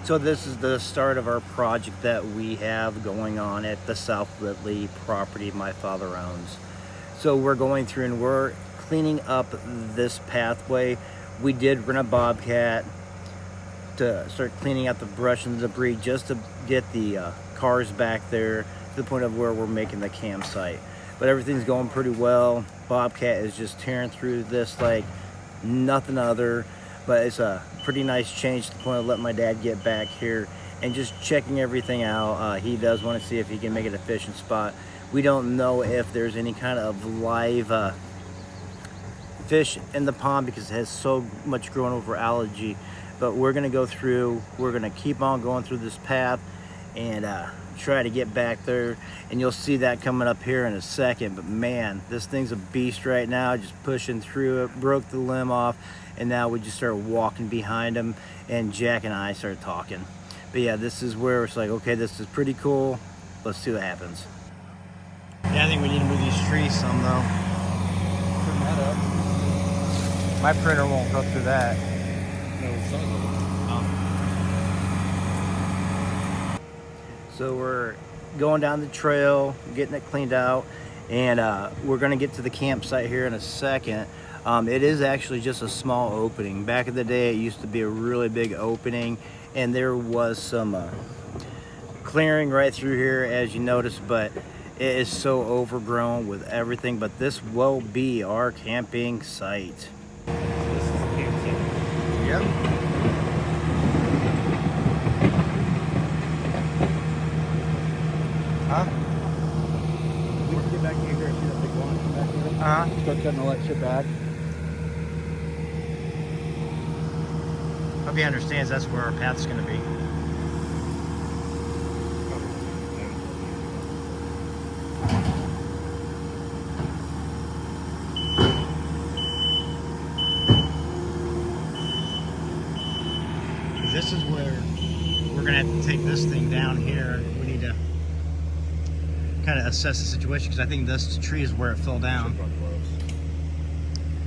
So this is the start of our project that we have going on at the South Whitley property my father owns. So we're going through and we're cleaning up this pathway. We did rent a bobcat to start cleaning out the brush and debris just to get the cars back there to the point of where we're making the campsite. But everything's going pretty well. Bobcat is just tearing through this like nothing other. But it's a pretty nice change to the point of letting my dad get back here and just checking everything out. He does want to see if he can make it a fishing spot. We don't know if there's any kind of live fish in the pond because it has so much growing over algae. But we're gonna go through, we're gonna keep on going through this path and try to get back there. And you'll see that coming up here in a second. But man, this thing's a beast right now, just pushing through it, broke the limb off. And now we just started walking behind him and Jack and I started talking. But yeah, this is where it's like, okay, this is pretty cool. Let's see what happens. Yeah, I think we need to move these trees some though. Turn that up. My printer won't go through that. No, it's not. So we're going down the trail, getting it cleaned out, and we're gonna get to the campsite here in a second. It is actually just a small opening. Back in the day, it used to be a really big opening, and there was some clearing right through here, as you notice, but it is so overgrown with everything. But this will be our camping site. This is the campsite. Yep. Huh? We can get back in here and see that big lawn come back here. Uh-huh. Start cutting all that shit back. Hope he understands that's where our path's gonna be. This is where we're gonna have to take this thing down here. We need to kind of assess the situation because I think this tree is where it fell down.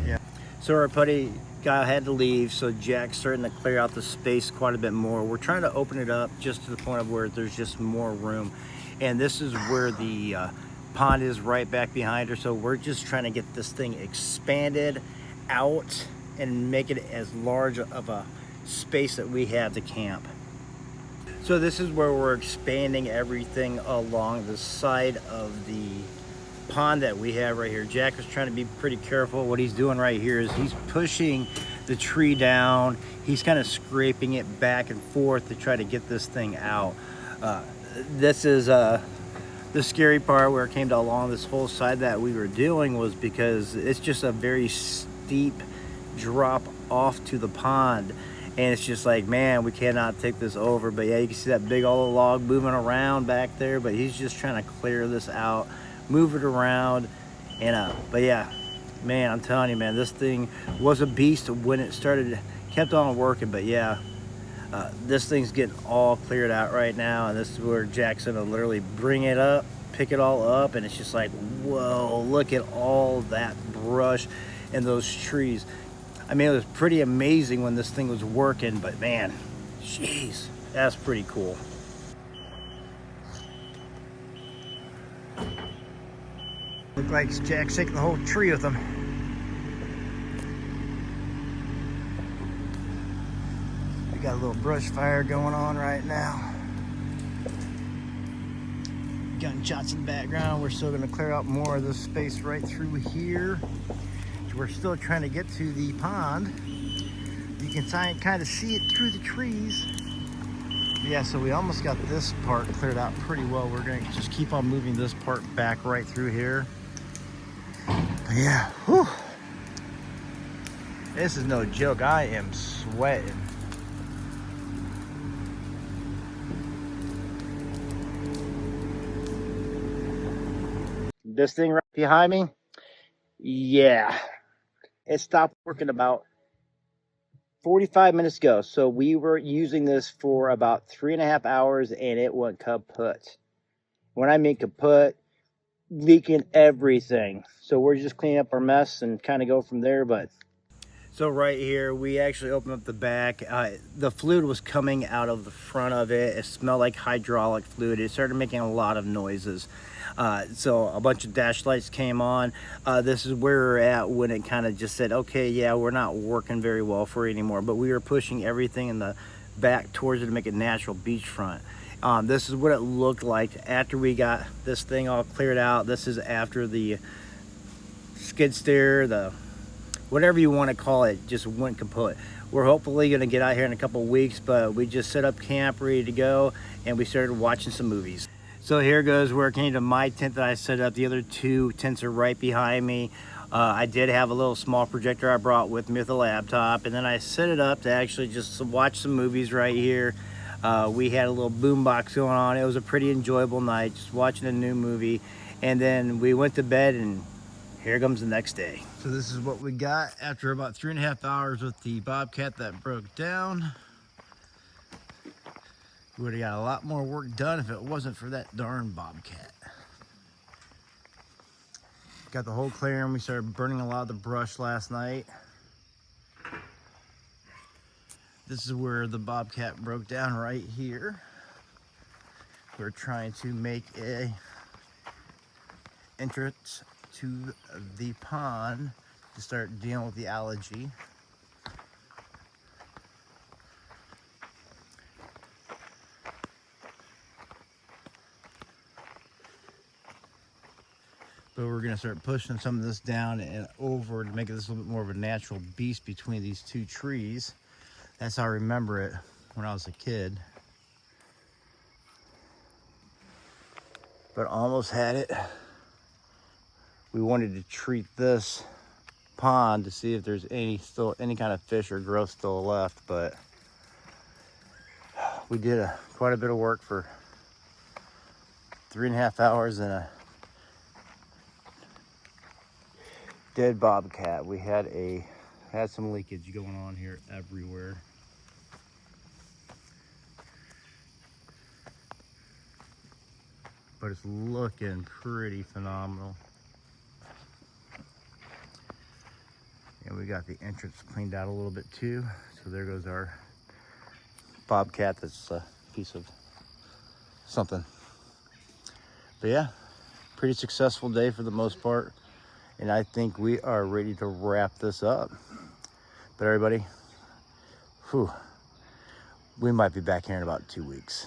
Yeah. So our buddy guy had to leave, so Jack's starting to clear out the space quite a bit more. We're trying to open it up just to the point of where there's just more room. And this is where the pond is right back behind her. So we're just trying to get this thing expanded out and make it as large of a space that we have to camp. So this is where we're expanding everything along the side of the pond that we have right here. Jack is trying to be pretty careful. What he's doing right here is he's pushing the tree down. He's kind of scraping it back and forth to try to get this thing out. This is the scary part where it came to along this whole side that we were doing was because it's just a very steep drop off to the pond. And it's just like, man, we cannot take this over. But yeah, you can see that big old log moving around back there. But he's just trying to clear this out, move it around. And but yeah, man, I'm telling you, man, this thing was a beast when it started, kept on working. But yeah, this thing's getting all cleared out right now. And this is where Jackson will literally bring it up, pick it all up. And it's just like, whoa, look at all that brush and those trees. I mean, it was pretty amazing when this thing was working, but man, jeez, that's pretty cool. Look like Jack's taking the whole tree with him. We got a little brush fire going on right now. Gunshots in the background. We're still gonna clear out more of this space right through here. We're still trying to get to the pond. You can kind of see it through the trees. Yeah, so we almost got this part cleared out pretty well. We're gonna just keep on moving this part back right through here. But yeah, whew. This is no joke. I am sweating. This thing right behind me, yeah. It stopped working about 45 minutes ago. So we were using this for about 3.5 hours and it went kaput. When I mean kaput, leaking everything. So we're just cleaning up our mess and kind of go from there. But So right here, we actually opened up the back. The fluid was coming out of the front of it. It smelled like hydraulic fluid. It started making a lot of noises. So a bunch of dash lights came on. This is where we're at when it kind of just said, okay, yeah, we're not working very well for it anymore, but we were pushing everything in the back towards it to make a natural beachfront. This is what it looked like after we got this thing all cleared out. This is after the skid steer, the whatever you want to call it, just went kaput. We're hopefully going to get out here in a couple weeks, but we just set up camp ready to go, and we started watching some movies. So here goes where it came to my tent that I set up. The other two tents are right behind me. I did have a little small projector I brought with me with a laptop, and then I set it up to actually just watch some movies right here. We had a little boombox going on. It was a pretty enjoyable night, just watching a new movie, and then we went to bed, and here comes the next day. So this is what we got after about 3.5 hours with the Bobcat that broke down. We would have got a lot more work done if it wasn't for that darn Bobcat. Got the whole clearing. We started burning a lot of the brush last night. This is where the Bobcat broke down right here. We're trying to make a entrance to the pond to start dealing with the algae. But we're gonna start pushing some of this down and over to make this a little bit more of a natural beast between these two trees. That's how I remember it when I was a kid. But almost had it. We wanted to treat this pond to see if there's still any kind of fish or growth still left, but we did quite a bit of work for 3.5 hours in a dead Bobcat. We had some leakage going on here everywhere. But it's looking pretty phenomenal. And we got the entrance cleaned out a little bit too. So there goes our Bobcat that's a piece of something. But yeah, pretty successful day for the most part. And I think we are ready to wrap this up. But everybody, we might be back here in about 2 weeks.